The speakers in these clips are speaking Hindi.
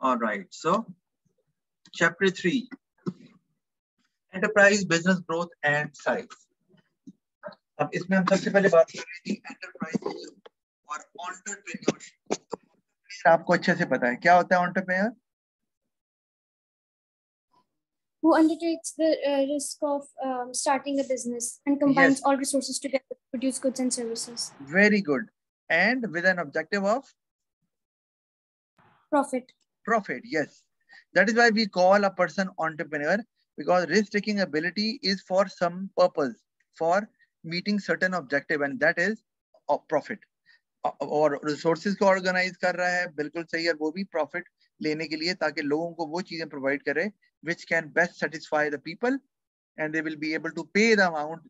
All right. So, Chapter 3, Enterprise Business Growth and Size. अब इसमें हम सबसे पहले बात कर रहे थे एंटरप्राइज और एंटरप्रेन्योरशिप। आपको अच्छे से पता है क्या होता है entrepreneur? Who undertakes the risk of starting a business and combines all resources together to produce goods and services. Very good. And with an objective of? Profit. Profit, yes. That is why we call a person entrepreneur, because risk-taking ability is for some purpose, for meeting certain objective, and that is profit. और resources को organize कर रहा है, बिल्कुल सही है, वो भी profit लेने के लिए, ताकि लोगों को वो चीजें provide करे which can best satisfy the people and they will be able to pay the amount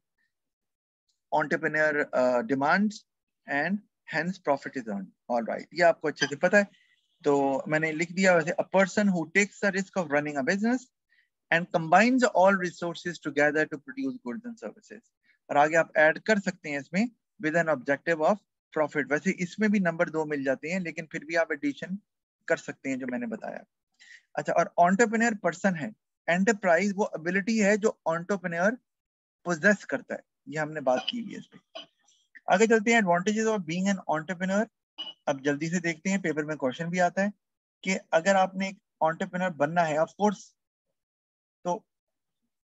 entrepreneur demands and hence profit is earned. All right, ये आपको अच्छे से पता है, तो मैंने लिख दिया वैसे, a person who takes the risk of running a business and combines all resources together to produce goods and services. और आगे आप ऐड कर सकते हैं इसमें with an objective of profit. वैसे इसमें भी नंबर 2 मिल जाते हैं, लेकिन फिर भी आप एडिशन कर सकते हैं जो मैंने बताया। अच्छा, और एंटरप्रेन्योर पर्सन है, एंटरप्राइज वो एबिलिटी है जो एंटरप्रेन्योर पोजेस करता है, ये हमने बात की हुई है इस पे। आगे चलते हैं, advantages of being an entrepreneur. अब जल्दी से देखते हैं, पेपर में क्वेश्चन भी आता है कि अगर आपने एक एंटरप्रेन्योर बनना है ऑफ कोर्स, तो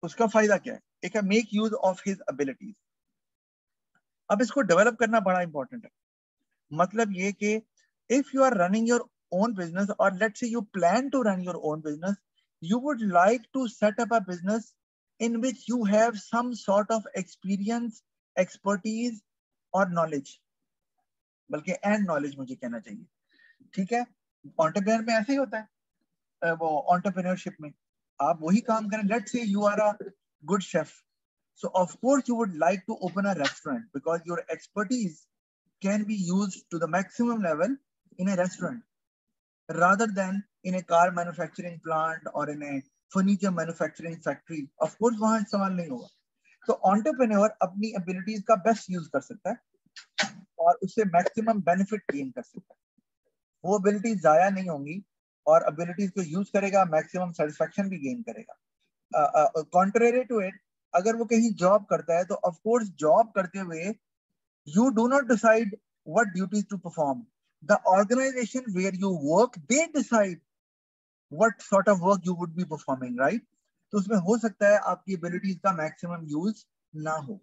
उसका फायदा क्या है? एक है make use of his abilities. अब इसको डेवलप करना बड़ा इंपॉर्टेंट है। मतलब ये कि if you are running your own business, or let's say you plan to run your own business, you would like to set up a business in which you have some sort of experience, expertise or knowledge, बल्कि and knowledge मुझे कहना चाहिए, ठीक है? एंटरप्रेन्योर में ऐसे ही होता है, वो एंटरप्रेन्योरशिप में आप वही काम करें। Let's say you are a good chef, so of course you would like to open a restaurant because your expertise can be used to the maximum level in a restaurant, rather than in a car manufacturing plant or in a furniture manufacturing factory. Of course वहां इस्तेमाल नहीं होगा। तो entrepreneur अपनी abilities का best use कर सकता है और उससे maximum benefit gain कर सकता है। वो abilities जाया नहीं होंगी और abilities को use करेगा, maximum satisfaction भी gain करेगा। Contrary to it, अगर वो कहीं job करता है तो of course job करते हुए you do not decide what duties to perform. The organization where you work, they decide what sort of work you would be performing, right? तो उसमें हो सकता है आपकी abilities का maximum use ना हो,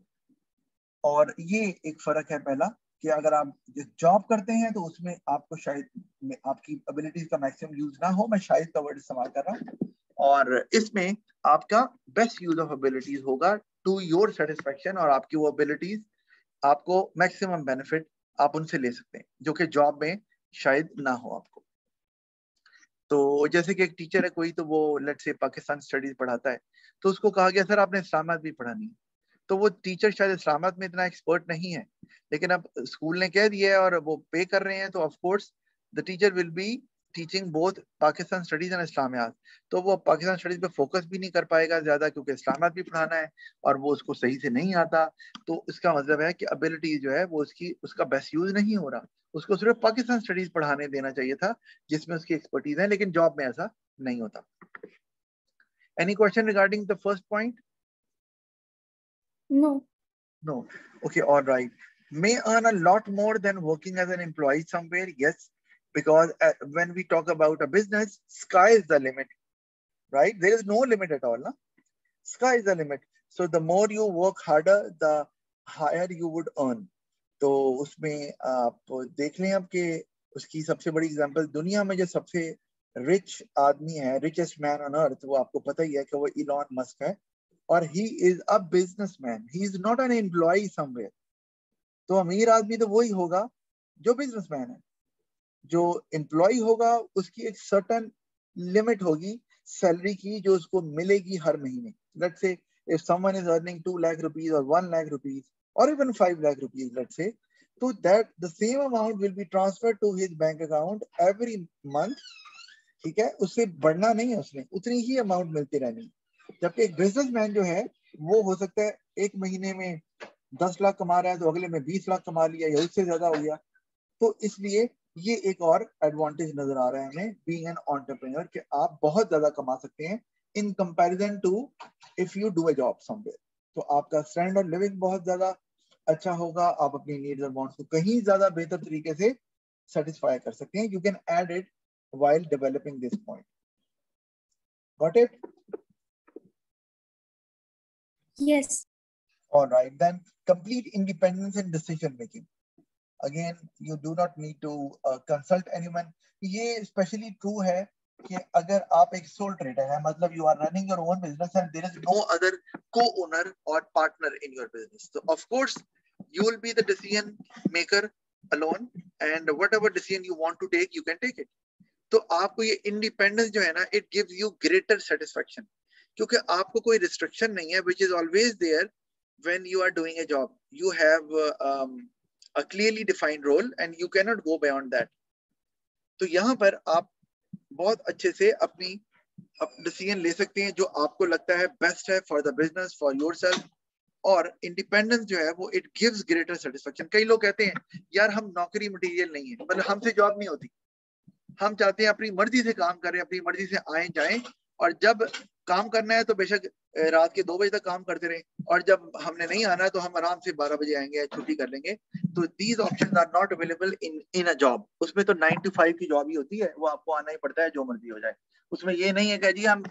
और ये एक फर्क है पहला, कि अगर आप जॉब करते हैं तो उसमें आपको शायद आपकी abilities का maximum use ना हो, मैं शायद का वर्ड इस्तेमाल कर रहा हूँ, और इसमें आपका best use of abilities होगा to your satisfaction, और आपकी वो abilities आपको maximum benefit आप उनसे ले सकते हैं जो कि जॉब में शायद ना हो आपको। तो जैसे कि एक टीचर है कोई, तो वो लेट्स से पाकिस्तान स्टडीज पढ़ाता है, तो उसको कहा गया सर आपने इस्लामाबाद भी पढ़ानी है, तो वो टीचर शायद इस्लामाबाद में इतना एक्सपर्ट नहीं है, लेकिन अब स्कूल ने कह दिया है और वो पे कर रहे हैं, तो of course the teacher will be teaching both Pakistan studies and Islamiyat. तो वो पाकिस्तान स्टडीज पे फोकस भी नहीं कर पाएगा ज्यादा, क्योंकि इस्लामियात भी पढ़ाना है और वो उसको सही से नहीं आता। तो इसका मतलब है कि एबिलिटी जो है वो उसका बेस्ट यूज नहीं हो रहा, उसको सिर्फ पाकिस्तान स्टडीज पढ़ाने देना चाहिए था जिसमें उसकी एक्सपर्टीज है, लेकिन जॉब में ऐसा नहीं होता। Any question regarding the first point? No. Okay, all right. May earn a lot more than working as an employee somewhere. Yes, because when we talk about a business, sky is the limit, right? There is no limit at all, na? Sky is the limit. So the more you work harder, the higher you would earn. तो उसमें आप देख लें अब कि उसकी सबसे बड़ी एग्जांपल, दुनिया में जो सबसे रिच आदमी है, रिचेस्ट मैन ऑन अर्थ, वो आपको पता ही है कि वो इलॉन मस्क है, और he is a businessman, he is not an employ somewhere. तो अमीर आदमी तो वही होगा जो बिजनेसमैन है, जो एम्प्लॉय होगा उसकी एक सर्टेन लिमिट होगी सैलरी की जो उसको मिलेगी हर महीने। Let's say if someone is earning 2 lakh rupees or 1 lakh rupees or even 5 lakh rupees, let's say, so that the same amount will be transferred to his bank account every month, ठीक है? उससे बढ़ना नहीं है, उसमें उतनी ही अमाउंट मिलती रहनी। जबकि एक बिजनेसमैन जो है वो हो सकता है एक महीने में 10 लाख कमा रहा है तो अगले में 20 लाख कमा लिया या उससे ज्यादा हो गया। तो इसलिए ये एक और एडवांटेज नजर आ रहा है हमें बीइंग एन एंटरप्रेन्योर, कि आप बहुत ज्यादा कमा सकते हैं in comparison to if you do a job somewhere. तो आपका स्टैंडर्ड ऑफ लिविंग बहुत ज्यादा अच्छा होगा, आप अपनी नीड्स और वांट्स को कहीं ज्यादा बेहतर तरीके से सेटिस्फाई कर सकते हैं। You can add it while developing this point. Got it? Yes. All right, then complete independence in decision making. Again, you do not need to consult anyone. ये especially true है कि अगर आप एक sole trader है, मतलब you are running your own business and there is no other co-owner or partner in your business. So of course, you will be the decision maker alone, and whatever decision you want to take, you can take it. तो आपको ये independence जो है ना, it gives you greater satisfaction, क्योंकि आपको कोई restriction नहीं है, which is always there when you are doing a job. You have a clearly defined role and you cannot go beyond that. तो यहाँ पर आप बहुत अच्छे से अपनी डिसीजन ले सकते हैं जो आपको लगता है बेस्ट है for the business, for yourself. और इंडिपेंडेंस जो है वो इट गिव्स ग्रेटर सेटिस्फेक्शन। कई लोग कहते हैं यार हम नौकरी मटेरियल नहीं है, मतलब हमसे जॉब नहीं होती, हम चाहते हैं अपनी मर्जी से काम करें, अपनी मर्जी से आए जाएं, और जब काम करना है तो बेशक रात के 2 बजे तक काम करते रहें, और जब हमने नहीं आना है तो हम आराम से 12 बजे आएंगे, छुट्टी कर लेंगे। तो these options are not available in a job. उसमें तो 9 to 5 की जॉब ही होती है, वो आपको आना ही पड़ता है, जो मर्जी हो जाए। उसमें ये नहीं है कि जी हम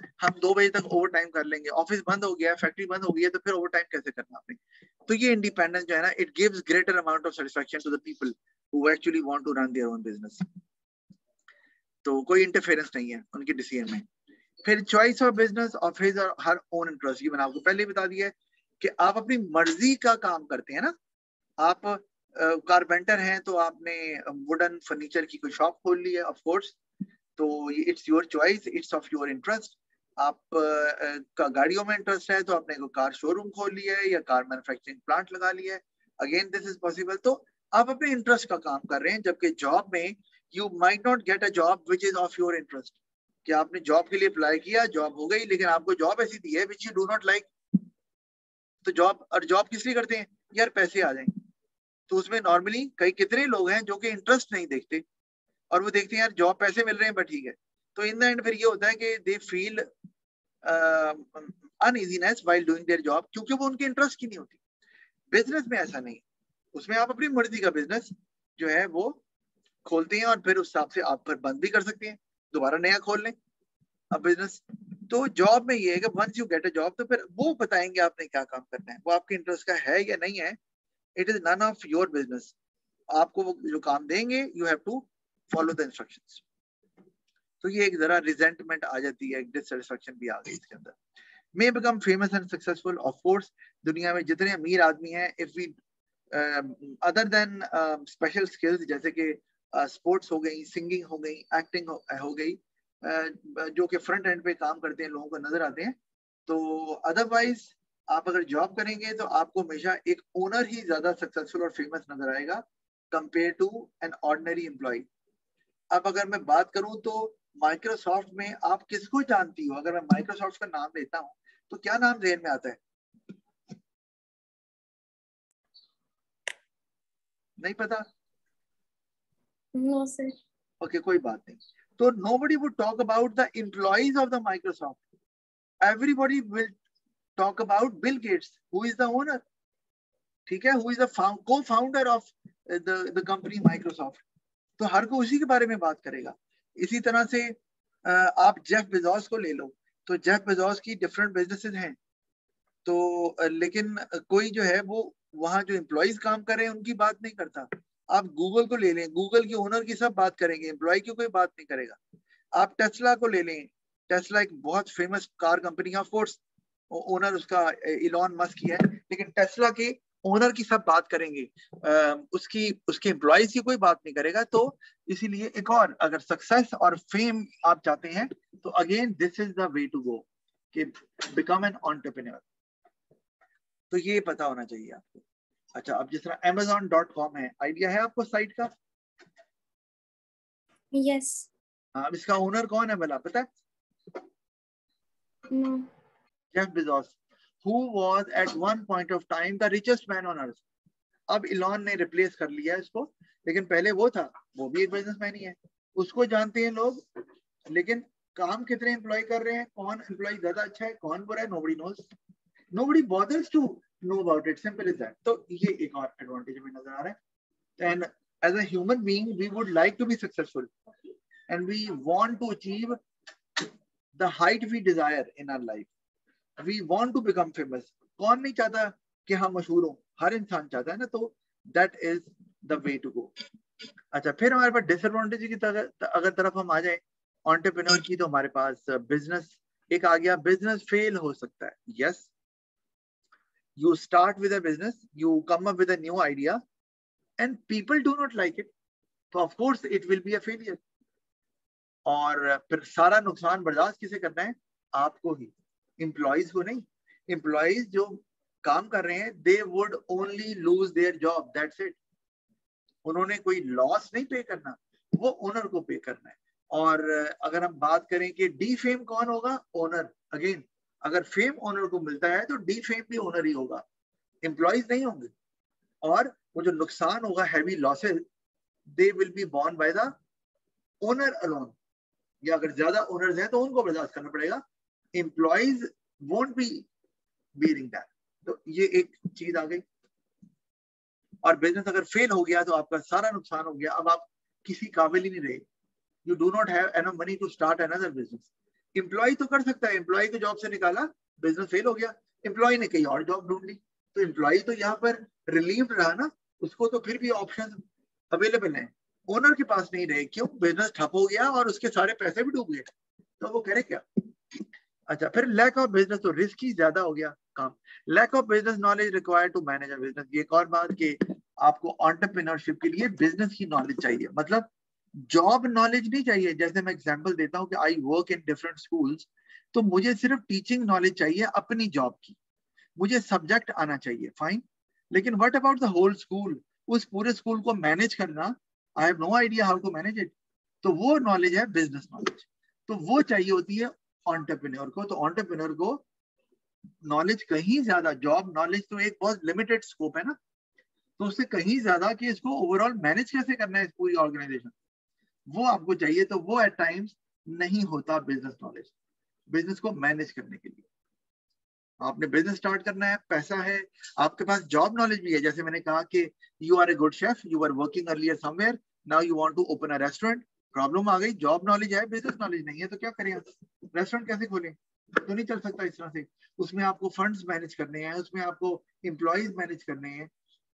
2 बजे तक ओवर टाइम कर लेंगे, ऑफिस बंद हो गया, फैक्ट्री बंद हो गई है, तो फिर ओवर टाइम कैसे करना आपने। तो ये इंडिपेंडेंस जो है ना, it gives greater amount of satisfaction to the people who actually want to run their own business. तो कोई इंटरफेरेंस नहीं है उनकी डिसीजन में। फिर choice of business of his or her own interest, ये मैंने आपको पहले ही बता दिया है कि आप अपनी मर्जी का काम करते हैं ना। आप कारपेंटर हैं तो आपने वुडन फर्नीचर की कोई शॉप खोल ली है, ऑफ कोर्स, तो it's your choice, it's of your interest. आप का गाड़ियों में इंटरेस्ट है तो आपने को कार शोरूम खोल लिया है या कार मैन्युफैक्चरिंग प्लांट लगा लिया है, अगेन दिस इज पॉसिबल। तो आप अपने इंटरेस्ट का काम कर रहे हैं, जबकि जॉब में you might not gate a job which is of your interest. कि आपने जॉब के लिए अप्लाई किया, जॉब हो गई, लेकिन आपको जॉब ऐसी दी है which you do not like. तो जॉब किस लिए करते हैं यार, पैसे आ जाएं। तो उसमें नॉर्मली कितने लोग हैं जो कि इंटरेस्ट नहीं देखते, और वो देखते हैं यार जॉब पैसे मिल रहे हैं बट ठीक है। तो इन द एंड फिर ये होता है कि they feel uneasiness while doing their job, क्योंकि वो उनके इंटरेस्ट की नहीं होती। बिजनेस में ऐसा नहीं, उसमें आप अपनी मर्जी का बिजनेस जो है वो खोलते हैं, और फिर उस हिसाब से आप फिर बंद भी कर सकते हैं, दोबारा नया खोल लें अब बिजनेस। तो जॉब में ये है कि once you get a job तो फिर वो बताएंगे आपने क्या काम करना है, वो आपके इंटरेस्ट का है या नहीं है, it is none of your business. आपको वो जो काम देंगे you have to follow the instructions. तो ये एक जरा रिजेंटमेंट आ जाती है, डिससेटिस्फैक्शन भी आ गई इसके अंदर। May become famous and successful, of course दुनिया में जितने अमीर आदमी हैं, if we other than special skills जैसे कि स्पोर्ट्स हो गई, सिंगिंग हो गई, एक्टिंग हो गई, जो कि फ्रंट एंड पे काम करते हैं, लोगों को नजर आते हैं। तो अदरवाइज आप अगर जॉब करेंगे तो आपको हमेशा एक ओनर ही ज्यादा सक्सेसफुल और फेमस नजर आएगा compare to an ordinary employ. अब अगर मैं बात करूं तो माइक्रोसॉफ्ट में आप किसको जानती हो? अगर मैं माइक्रोसॉफ्ट का नाम लेता हूं तो क्या नाम ज़हन में आता है? नहीं पता? No, sir. ओके, कोई बात नहीं। तो nobody would talk about the employees of the Microsoft. Everybody will talk about Bill Gates, who is the owner. ठीक है, who is the co-founder of the company Microsoft. तो हर कोई उसी के बारे में बात करेगा। इसी तरह से आप जेफ बेजोस को ले लो, तो जेफ बेजोस की डिफरेंट बिजनेसेस हैं, तो लेकिन कोई जो है वो वहां जो एम्प्लॉइज काम कर रहे हैं उनकी बात नहीं करता। आप गूगल को ले लें, गूगल की ओनर की सब बात करेंगे, एम्प्लॉय की कोई बात नहीं करेगा। आप टेस्ला को ले लें, टेस्ला एक बहुत फेमस कार कंपनी है, ऑफ कोर्स ओनर उसका इलॉन मस्क ही है, लेकिन टेस्ला के ओनर की सब बात करेंगे, उसके एम्प्लॉइज की कोई बात नहीं करेगा। तो इसीलिए एक और, अगर सक्सेस और फेम आप चाहते हैं तो again this is the way to go, कि बिकम एन एंटरप्रेन्योर। तो ये पता होना चाहिए आपको। अच्छा, अब जिस तरह Amazon.com है, आइडिया है आपको साइट का? Yes. अब इसका ओनर कौन है भला पता है? No. Jeff Bezos, who was at one point of time the richest man on earth. अब इलॉन ने रिप्लेस कर लिया इसको, लेकिन पहले वो था, वो भी एक बिजनेसमैन ही है, उसको जानते हैं लोग, लेकिन काम कितने एम्प्लॉय कर रहे हैं, कौन एम्प्लॉय ज्यादा अच्छा है, कौन बुरा है, nobody knows, nobody bothers to know about it, simple is that. तो ये एक और एडवांटेज हमें नजर आ रहा है। And as a human being we would like to be successful and we want to achieve the height we desire in our life, we want to become famous. कौन नहीं चाहता कि हम मशहूर हो, हर इंसान चाहता है ना, तो that is the way to go. अच्छा, फिर हमारे पास डिसएडवांटेज की अगर तरफ हम आ जाए एंटरप्रेन्योर की, तो हमारे पास बिजनेस एक आ गया, बिजनेस फेल हो सकता है। Yes, you start with a business, you come up with a new idea and people do not like it, so of course it will be a failure। और फिर सारा नुकसान बर्दाश्त किसे करना है, आपको ही, एम्प्लॉइज को नहीं। एम्प्लॉइज जो काम कर रहे हैं they would only lose their job, that's it. उन्होंने कोई लॉस नहीं पे करना, वो ओनर को पे करना है। और अगर हम बात करें कि डी फेम कौन होगा, ओनर। अगेन, अगर फेम ओनर को मिलता है तो डी फेम भी ओनर ही होगा, एम्प्लॉइज नहीं होंगे। और वो जो नुकसान होगा, heavy losses, they will be born by the owner alone, या अगर ज्यादा ओनर्स हैं तो उनको बर्दाश्त करना पड़ेगा, employees won't be bearing that। तो ये एक चीज आ गई। और बिजनेस अगर फेल हो गया तो आपका सारा नुकसान हो गया, अब आप किसी काबिल ही नहीं रहे, you do not have enough money to start another business. Employ तो कर सकता है, एम्प्लॉय को जॉब से निकाला, बिजनेस फेल हो गया, एम्प्लॉय ने कहीं और जॉब ढूंढ ली, तो एम्प्लॉय तो यहाँ पर रिलीव्ड रहा ना, उसको तो फिर भी ऑप्शन अवेलेबल है। ओनर के पास नहीं रहे, क्यों, बिजनेस ठप हो गया और उसके सारे पैसे भी डूब गए, तो वो करे क्या। अच्छा, फिर लैक ऑफ बिजनेस, तो रिस्क ही ज्यादा हो गया काम। Lack of business knowledge required to manage a business, ये एक और बात कि आपको एंटरप्रेन्योरशिप के लिए बिजनेस की नॉलेज चाहिए, मतलब जॉब नॉलेज नहीं चाहिए। जैसे मैं एग्जांपल देता हूँ कि I work in different schools, तो मुझे सिर्फ टीचिंग नॉलेज चाहिए अपनी जॉब की, मुझे सब्जेक्ट आना चाहिए, फाइन। लेकिन what about the whole school, उस पूरे स्कूल को मैनेज करना, I have no idea how to manage it, तो वो नॉलेज है बिजनेस नॉलेज, तो वो चाहिए होती है एंटरप्रेन्योर को। तो एंटरप्रेन्योर को नॉलेज कहीं ज्यादा, जॉब नॉलेज तो एक बहुत लिमिटेड स्कोप है ना, तो उससे कहीं ज्यादा कि इसको ओवरऑल मैनेज कैसे करना है इस पूरी ऑर्गेनाइजेशन, वो आपको चाहिए। तो वो एट टाइम्स नहीं होता बिजनेस नॉलेज, बिजनेस को मैनेज करने के लिए। आपने बिजनेस स्टार्ट करना है, पैसा है, आपके पास जॉब नॉलेज भी है। जैसे मैंने कहा कि you are a good chef, you are working earlier somewhere, now you want to open a restaurant, problem आ गई, जॉब नॉलेज है, बिजनेस नॉलेज नहीं है, तो क्या करें, रेस्टोरेंट कैसे खोलें, तो नहीं चल सकता इस तरह से। उसमें आपको फंड्स मैनेज करने हैं, उसमें आपको एम्प्लॉइज मैनेज करने हैं,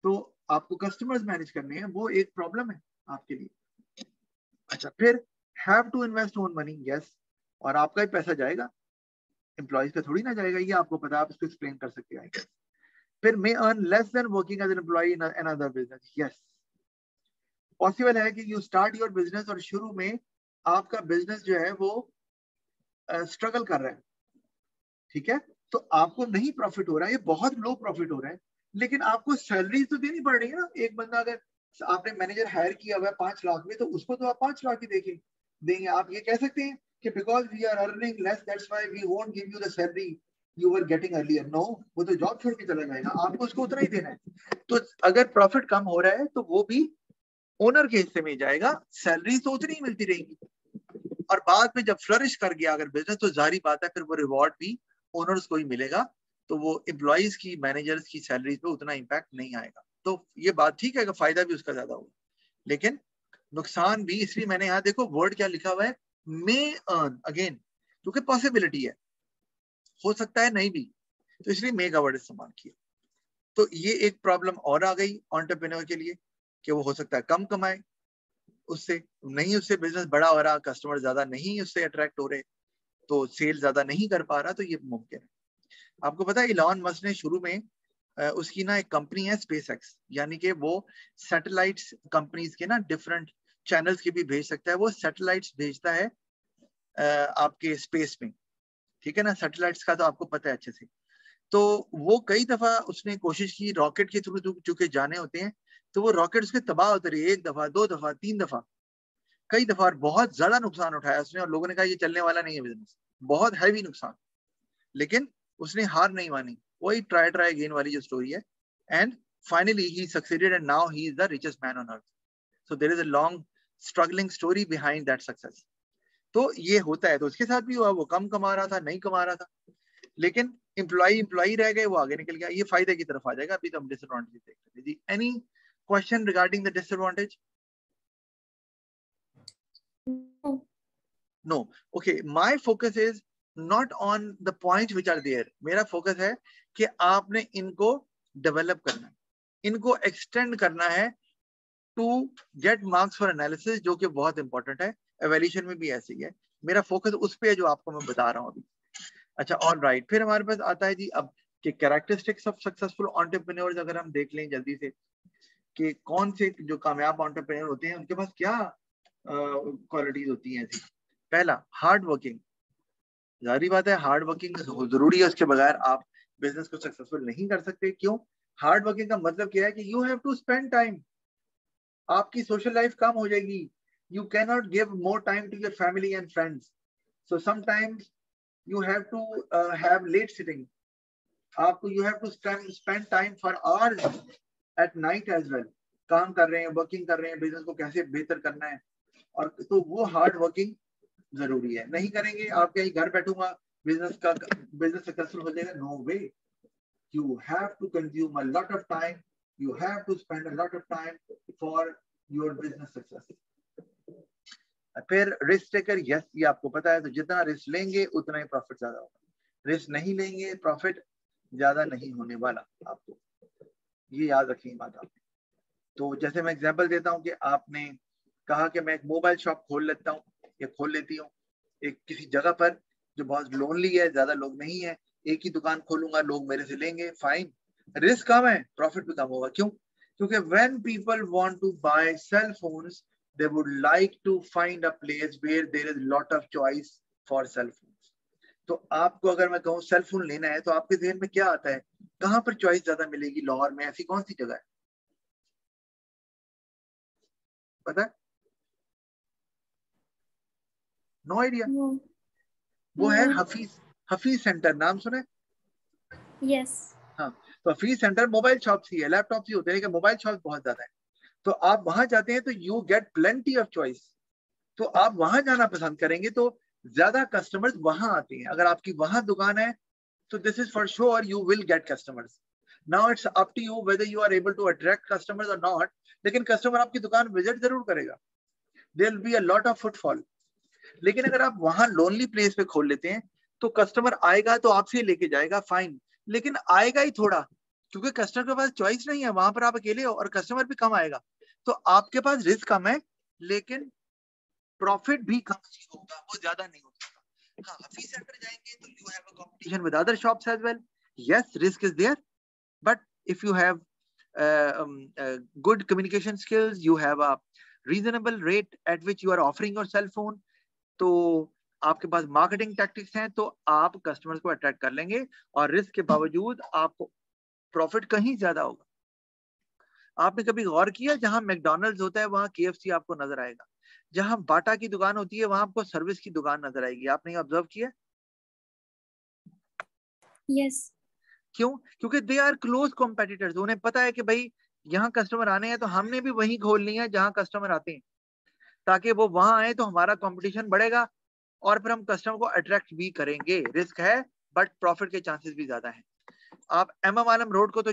तो आपको कस्टमर्स मैनेज करने हैं, वो एक प्रॉब्लम है आपके लिए। अच्छा, फिर have to invest own money, yes, और आपका ही पैसा जाएगा, एम्प्लॉइज पे थोड़ी ना जाएगा, ये आपको पता, आप इसको एक्सप्लेन कर सकते हैं। फिर may earn less than working as an employ in another business, yes, possible है कि यू स्टार्ट योर बिजनेस और शुरू में आपका बिजनेस जो है वो स्ट्रगल कर रहा है, ठीक है, तो आपको नहीं प्रॉफिट हो रहा है, ये बहुत लो प्रॉफिट हो रहा है, लेकिन आपको सैलरी तो देनी पड़ रही है ना। एक बंदा अगर आपने मैनेजर हायर किया हुआ है 5 लाख में, तो उसको तो आप 5 लाख ही देंगे। आप ये कह सकते हैं कि because we are earning less that's why we won't give you the salary you were getting earlier, no, वो तो जॉब छोड़ के चला जाएगा, आपको उसको उतना ही देना है। तो अगर प्रॉफिट कम हो रहा है तो वो भी ओनर के हिस्से में जाएगा, सैलरी तो उतनी ही मिलती रहेगी। और बाद में जब फ्लरिश कर गया अगर बिजनेस, तो जारी बात है फिर वो रिवॉर्ड भी ओनर्स को ही मिलेगा, तो वो एम्प्लॉइज की, मैनेजर्स की सैलरीज पे उतना इंपैक्ट नहीं आएगा। तो ये बात ठीक है कि फायदा भी उसका ज्यादा होगा, लेकिन नुकसान भी। इसलिए मैंने यहाँ देखो वर्ड क्या लिखा हुआ है, मे अर्न, अगेन क्योंकि पॉसिबिलिटी है, हो सकता है नहीं भी, तो इसलिए मे का वर्ड इस्तेमाल किया। तो ये एक प्रॉब्लम और आ गई एंटरप्रेन्योर के लिए कि वो हो सकता है कम कमाए, उससे नहीं, उससे बिजनेस बड़ा हो रहा, कस्टमर ज्यादा नहीं उससे अट्रैक्ट हो रहे, तो सेल ज्यादा नहीं कर पा रहा, तो ये मुमकिन है। आपको पता है इलॉन मस्क ने शुरू में उसकी ना एक कंपनी है स्पेस एक्स, यानी कि वो सैटेलाइट्स कंपनीज के ना डिफरेंट चैनल्स के भी भेज सकता है, वो सैटेलाइट्स भेजता है आपके स्पेस में, ठीक है ना, सैटेलाइट्स का तो आपको पता है अच्छे से। तो वो कई दफा उसने कोशिश की रॉकेट के थ्रू चूंकि जाने होते हैं, तो वो रॉकेट उसके तबाह होते रहे, 1 दफा 2 दफा 3 दफा, कई दफा, और बहुत ज्यादा नुकसान उठाया उसने, और लोगों ने कहा ये चलने वाला नहीं है बिजनेस, बहुत हैवी नुकसान, लेकिन उसने हार नहीं मानी, वही ट्राई अगेन वाली जो स्टोरी है, and finally he succeeded and now he is the richest man on earth. So there is a long struggling story behind that success. तो ये होता है, तो उसके साथ भी हुआ, वो कम कमा रहा था, नहीं कमा रहा था, लेकिन एम्प्लॉई रह गए, वो आगे निकल गया। ये फायदे की तरफ आ जाएगा, अभी तो हम डिसएडवांटेज देख रहे हैं। Any question regarding the disadvantage? No, okay, my focus is not on the points which are there. मेरा फोकस है कि आपने इनको डेवलप करना है, इनको एक्सटेंड करना है to get marks for analysis, जो कि बहुत इंपॉर्टेंट है। एवैल्यूएशन में भी ऐसे ही है। मेरा फोकस उस पे है जो आपको मैं बता रहा हूँ अभी। अच्छा, ऑल राइट। फिर हमारे पास आता है जी अब कि कैरेक्टरिस्टिक्स ऑफ सक्सेसफुल एंटरप्रेन्योर्स। अगर हम देख लें जल्दी से कि कौन से जो कामयाब एंटरप्रेन्योर होते हैं उनके पास क्या क्वालिटीज होती हैं। पहला, हार्ड वर्किंग। जाहिर बात है हार्ड वर्किंग जरूरी है, उसके बगैर आप बिजनेस को सक्सेसफुल नहीं कर सकते। क्यों? हार्ड वर्किंग का मतलब क्या है कि you have to spend time. आपकी सोशल लाइफ कम हो जाएगी। You cannot give more time to your family and friends. So sometimes you have to have late sitting. You have to spend time for hours at night as well. काम कर रहे हैं, वर्किंग कर रहे हैं, बिजनेस को कैसे बेहतर करना है, और तो वो हार्ड वर्किंग जरूरी है। नहीं करेंगे आप कहीं घर बैठूंगा बिजनेस सक्सेसफुल हो जाएगा, no way. You have to consume a lot of time. You have to spend a lot of time for your business success. फिर रिस्क टेकर, यस, ये आपको पता है। तो जितना रिस्क लेंगे उतना ही प्रॉफिट ज्यादा होगा। रिस्क नहीं लेंगे प्रॉफिट ज्यादा नहीं होने वाला। आपको ये याद रखनी बात आपने। तो जैसे मैं एग्जांपल देता हूँ कि आपने कहा कि मैं एक मोबाइल शॉप खोल लेता हूँ या खोल लेती हूँ एक किसी जगह पर जो बहुत लोनली है, ज्यादा लोग नहीं है, एक ही दुकान खोलूंगा, लोग मेरे से लेंगे, फाइन। रिस्क कम है, प्रॉफिट भी कम होगा। क्यों? क्योंकि when people want to buy cell phones, they would like to find a place where there is lot of choice for cell phones. तो आपको अगर मैं कहूँ सेल फोन लेना है तो आपके ज़हन में क्या आता है? कहाँ पर चॉइस ज्यादा मिलेगी? लाहौर में ऐसी कौन सी जगह है पता है? No idea. वो है हफीज सेंटर, नाम सुने? यस। हाँ, तो हफीज सेंटर मोबाइल शॉप ही है, लैपटॉप ही होते हैं, लेकिन मोबाइल शॉप बहुत ज्यादा है। तो आप वहां जाते हैं तो you get plenty of choice. तो आप वहां जाना पसंद करेंगे तो ज्यादा कस्टमर्स वहां आते हैं। अगर आपकी वहां दुकान है तो this is for sure you will get customers. Now it's up to you whether you are able to attract customers or not, लेकिन कस्टमर आपकी दुकान विजिट जरूर करेगा। There will be a lot of footfall. लेकिन अगर आप वहां लोनली प्लेस पे खोल लेते हैं तो कस्टमर आएगा तो आपसे लेके जाएगा, फाइन, लेकिन आएगा ही थोड़ा, क्योंकि कस्टमर के पास चॉइस नहीं है। वहां पर आप अकेले हो और कस्टमर भी कम आएगा, तो आपके पास रिस्क कम है लेकिन प्रॉफिट भी कम होगा, वो ज्यादा नहीं होगा। हाँ, हफीज सेंटर जाएंगे तो you have a competition with other shops as well. Yes, risk is there, but if you have good communication skills, you have a reasonable rate at which you are offering your cell phone, तो आपके पास मार्केटिंग टैक्टिक्स हैं तो आप कस्टमर्स को अट्रैक्ट कर लेंगे और रिस्क के बावजूद आपको प्रॉफिट कहीं ज्यादा होगा। आपने कभी गौर किया जहां मैकडॉनल्ड्स होता है वहां KFC आपको नजर आएगा, जहां बाटा की दुकान होती है वहां आपको सर्विस की दुकान नजर आएगी? आपने ये ऑब्जर्व किया? यस। क्यों? क्योंकि दे आर क्लोज कॉम्पिटिटर्स। उन्हें पता है कि भाई यहाँ कस्टमर आने हैं तो हमने भी वहीं खोलनी है जहां कस्टमर आते हैं, ताकि वो वहां आए तो हमारा कंपटीशन बढ़ेगा और फिर हम कस्टमर को अट्रैक्ट भी करेंगे। रिस्क है बट प्रॉफिट के चांसेस भी ज्यादा हैं। आप MM आलम रोड को तो